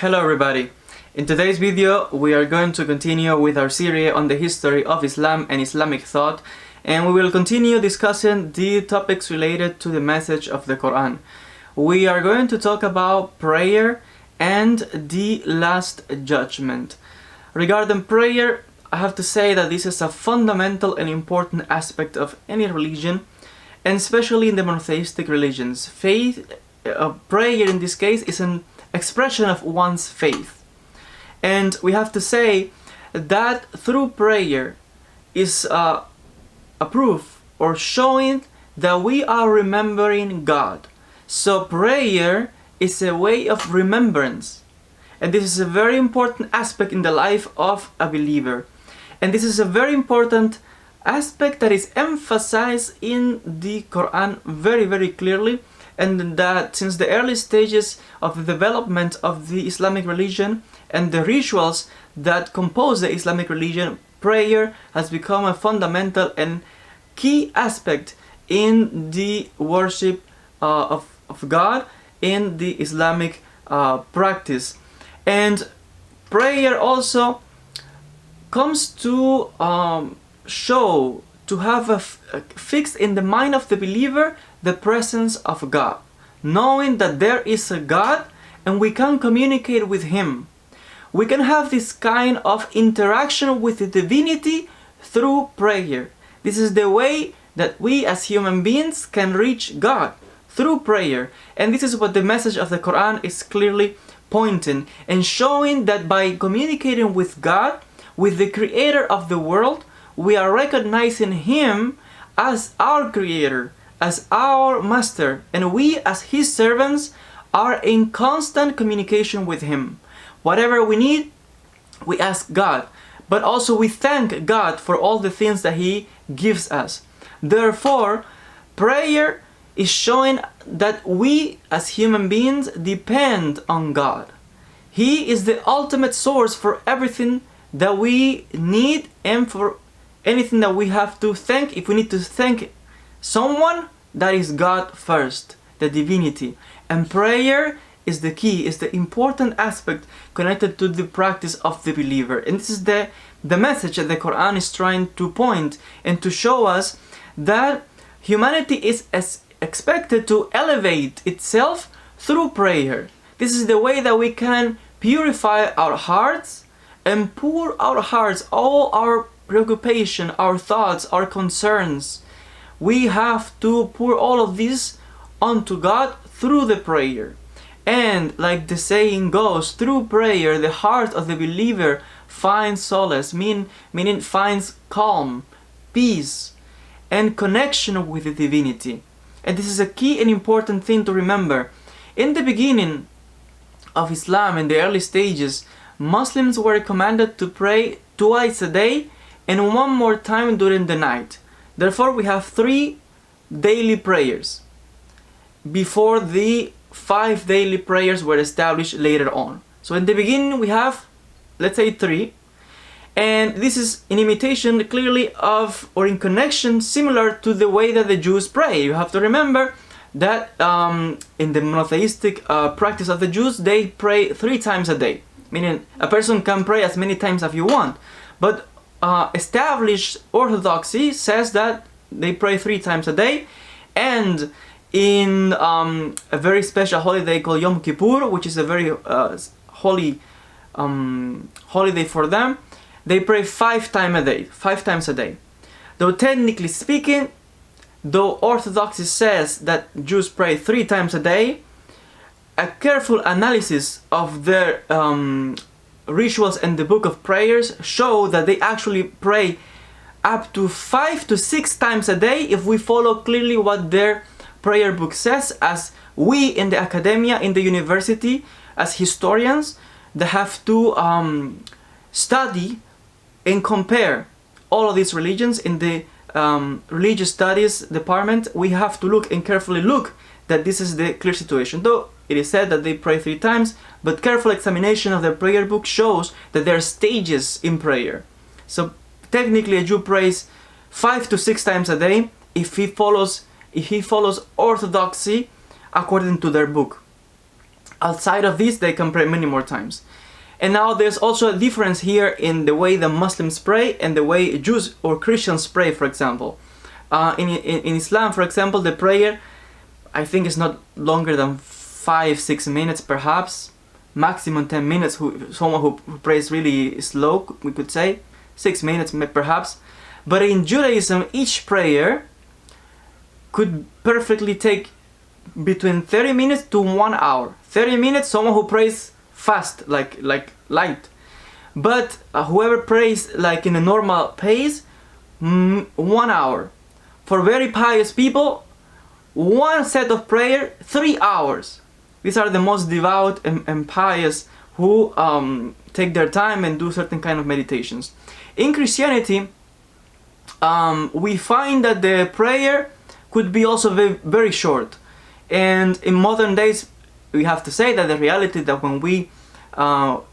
Hello everybody! In today's video we are going to continue with our series on the history of Islam and Islamic thought, and we will continue discussing the topics related to the message of the Quran. We are going to talk about prayer and the last judgment. Regarding prayer, I have to say that this is a fundamental and important aspect of any religion, and especially in the monotheistic religions. Prayer in this case is an expression of one's faith. And we have to say that through prayer is a proof or showing that we are remembering God. So prayer is a way of remembrance. And this is a very important aspect in the life of a believer. And this is a very important aspect that is emphasized in the Quran very, very clearly. And that since the early stages of the development of the Islamic religion and the rituals that compose the Islamic religion, prayer has become a fundamental and key aspect in the worship of God in the Islamic practice. And prayer also comes to show, to have fixed in the mind of the believer the presence of God, knowing that there is a God and we can communicate with Him. We can have this kind of interaction with the divinity through prayer. This is the way that we as human beings can reach God, through prayer. And this is what the message of the Quran is clearly pointing and showing, that by communicating with God, with the creator of the world, we are recognizing Him as our creator, as our master, and we as His servants are in constant communication with Him. Whatever we need, we ask God, but also we thank God for all the things that He gives us. Therefore, prayer is showing that we as human beings depend on God. He is the ultimate source for everything that we need and for anything that we have to thank. If we need to thank someone, that is God first, the divinity. And prayer is the key, is the important aspect connected to the practice of the believer. And this is the message that the Quran is trying to point and to show us, that humanity is expected to elevate itself through prayer. This is the way that we can purify our hearts and pour our hearts, all our preoccupation, our thoughts, our concerns. We have to pour all of this onto God through the prayer. And like the saying goes, through prayer the heart of the believer finds solace, meaning finds calm, peace, and connection with the divinity. And this is a key and important thing to remember. In the beginning of Islam, in the early stages, Muslims were commanded to pray twice a day and one more time during the night. Therefore, we have 3 daily prayers before the 5 daily prayers were established later on. So in the beginning we have, let's say, 3, and this is in imitation clearly of, or in connection similar to the way that the Jews pray. You have to remember that in the monotheistic practice of the Jews, they pray 3 times a day, meaning a person can pray as many times as you want, but established orthodoxy says that they pray 3 times a day. And in a very special holiday called Yom Kippur, which is a very holy holiday for them, they pray 5 times a day. Though technically speaking, though orthodoxy says that Jews pray 3 times a day, a careful analysis of their rituals and the book of prayers show that they actually pray up to 5 to 6 times a day if we follow clearly what their prayer book says, as we in the academia, in the university, as historians, they have to study and compare all of these religions. In the religious studies department, we have to look and carefully look that this is the clear situation. Though it is said that they pray 3 times, but careful examination of their prayer book shows that there are stages in prayer. So technically a Jew prays 5 to 6 times a day if he follows orthodoxy according to their book. Outside of this, they can pray many more times. And now there's also a difference here in the way the Muslims pray and the way Jews or Christians pray, for example. In Islam, for example, the prayer, I think, is not longer than 5-6 minutes, perhaps maximum 10 minutes. Someone who prays really slow, we could say 6 minutes perhaps. But in Judaism, each prayer could perfectly take between 30 minutes to 1 hour. 30 minutes, someone who prays fast, like light. But whoever prays like in a normal pace, 1 hour. For very pious people, one set of prayer, 3 hours. These are the most devout and pious who take their time and do certain kind of meditations. In Christianity, we find that the prayer could be also very short. And in modern days, we have to say that the reality that when we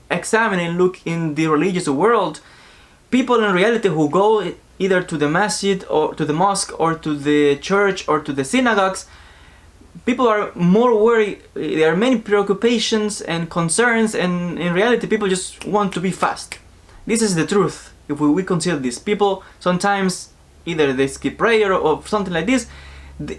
examine and look in the religious world, people in reality who go either to the masjid or to the mosque or to the church or to the synagogues, people are more worried. There are many preoccupations and concerns, and in reality people just want to be fast. This is the truth. If we consider this, people sometimes either they skip prayer or something like this,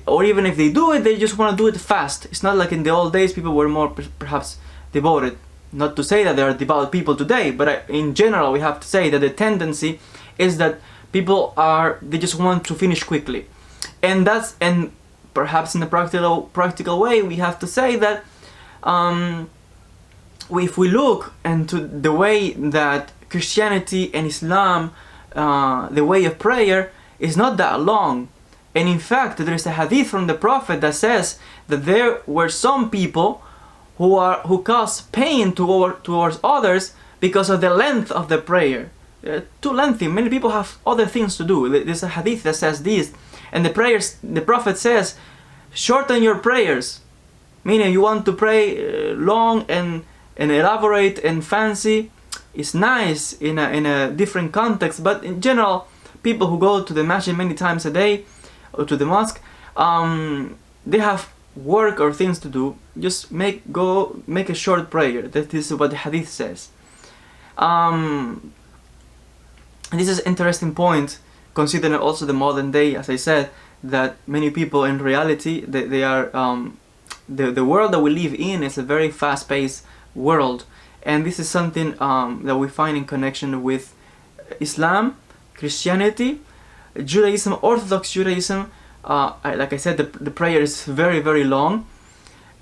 or even if they do it, they just want to do it fast. It's not like in the old days people were more perhaps devoted. Not to say that there are devout people today, but in general we have to say that the tendency is that people they just want to finish quickly. And perhaps in a practical way we have to say that if we look into the way that Christianity and Islam, the way of prayer is not that long. And in fact, there is a hadith from the Prophet that says that there were some people who cause pain towards others because of the length of the prayer. Too lengthy. Many people have other things to do. There's a hadith that says this, and the Prophet says, shorten your prayers. Meaning, you want to pray long and elaborate and fancy. It's nice in a different context, but in general, people who go to the masjid many times a day or to the mosque, they have work or things to do. Just make a short prayer. That is what the hadith says. This is an interesting point, considering also the modern day, as I said, that many people in reality, they are the world that we live in is a very fast-paced world, and this is something that we find in connection with Islam, Christianity, Judaism, Orthodox Judaism. Like I said, the prayer is very, very long,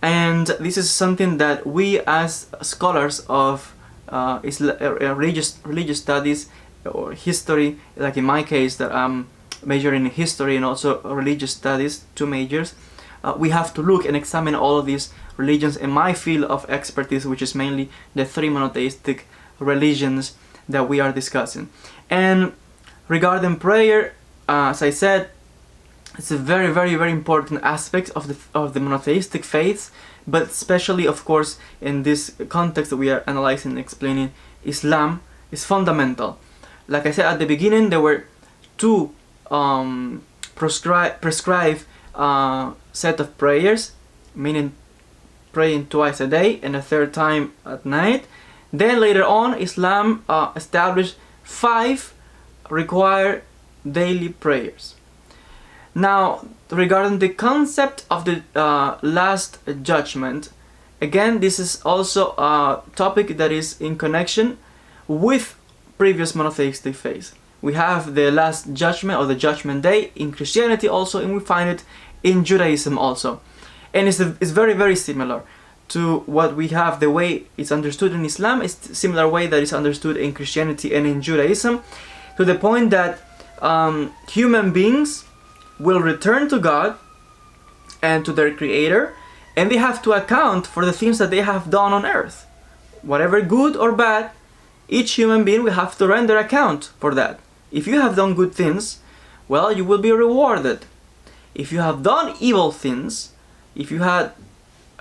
and this is something that we as scholars of religious studies or history, like in my case that I'm majoring in history and also religious studies, 2 majors, we have to look and examine all of these religions in my field of expertise, which is mainly the 3 monotheistic religions that we are discussing. And regarding prayer, as I said, it's a very, very, very important aspect of the monotheistic faiths, but especially, of course, in this context that we are analyzing and explaining, Islam is fundamental. Like I said at the beginning, there were 2 prescribed set of prayers, meaning praying twice a day and a 3rd time at night. Then later on, Islam established 5 required daily prayers. Now, regarding the concept of the last judgment, again, this is also a topic that is in connection with previous monotheistic faiths. We have the last judgment or the judgment day in Christianity also, and we find it in Judaism also. And it's very, very similar to what we have. The way it's understood in Islam is similar way that it's understood in Christianity and in Judaism, to the point that human beings will return to God and to their Creator, and they have to account for the things that they have done on earth. Whatever good or bad, each human being will have to render account for that. If you have done good things, well, you will be rewarded. If you have done evil things, if you had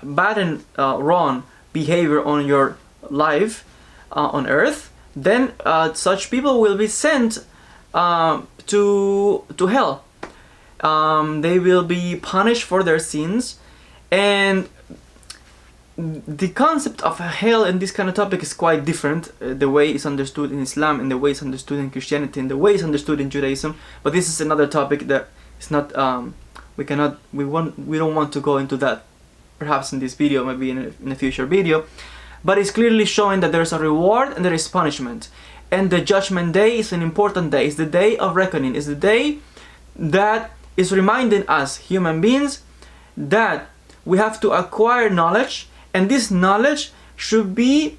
bad and wrong behavior on your life on earth, then such people will be sent to hell. They will be punished for their sins, and the concept of hell in this kind of topic is quite different, the way it's understood in Islam and the way it's understood in Christianity and the way it's understood in Judaism. But this is another topic that is not we don't want to go into that perhaps in this video, maybe in a future video. But it's clearly showing that there's a reward and there is punishment, and the Judgment Day is an important day. It's the day of reckoning. It's the day that is reminding us human beings that we have to acquire knowledge, and this knowledge should be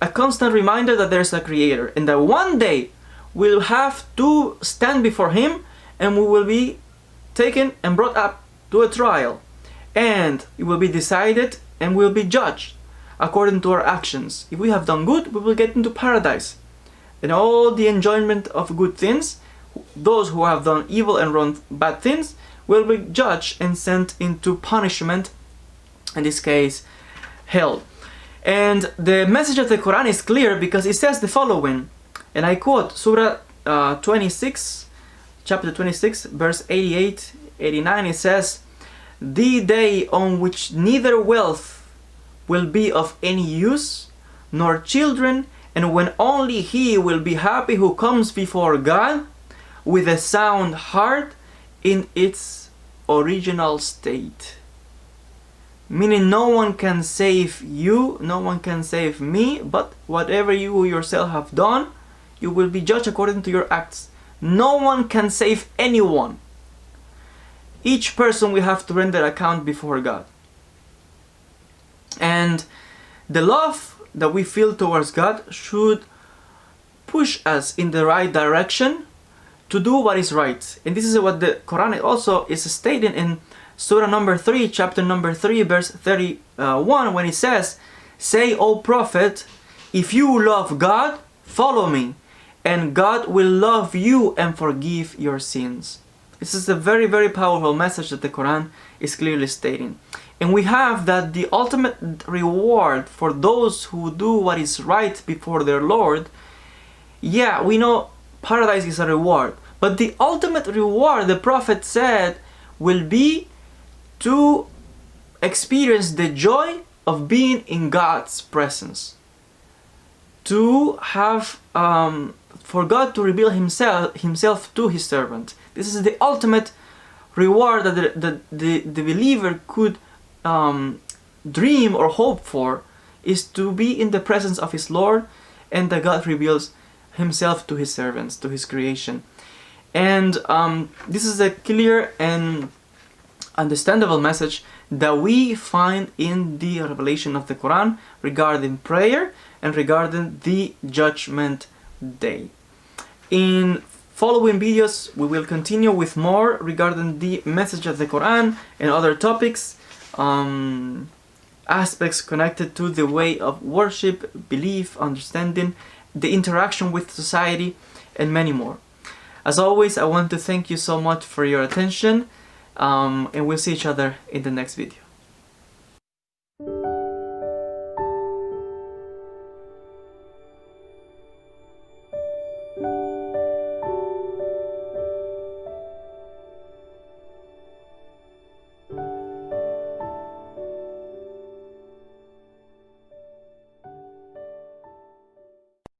a constant reminder that there's a creator, and that one day we'll have to stand before him and we will be taken and brought up to a trial, and it will be decided and we'll be judged according to our actions. If we have done good, we will get into paradise and all the enjoyment of good things. Those who have done evil and wrong bad things will be judged and sent into punishment, in this case hell. And the message of the Quran is clear because it says the following, and I quote Surah 26, chapter 26, verse 88, 89. It says, "The day on which neither wealth will be of any use, nor children, and when only he will be happy who comes before God with a sound heart in its original state." Meaning no one can save you, no one can save me, but whatever you yourself have done, you will be judged according to your acts. No one can save anyone. Each person will have to render account before God. And the love that we feel towards God should push us in the right direction to do what is right. And this is what the Quran also is stating in Surah number 3, chapter number 3, verse 31, when it says, "Say, O Prophet, if you love God, follow me, and God will love you and forgive your sins." This is a very, very powerful message that the Quran is clearly stating. And we have that the ultimate reward for those who do what is right before their Lord, yeah, we know paradise is a reward, but the ultimate reward, the Prophet said, will be to experience the joy of being in God's presence, to have for God to reveal himself to his servant. This is the ultimate reward that the believer could dream or hope for, is to be in the presence of his Lord, and that God reveals himself to his servants, to his creation. And this is a clear and understandable message that we find in the revelation of the Quran regarding prayer and regarding the Judgment Day. In following videos we will continue with more regarding the message of the Quran and other topics, aspects connected to the way of worship, belief, understanding, the interaction with society, and many more. As always, I want to thank you so much for your attention, and we'll see each other in the next video.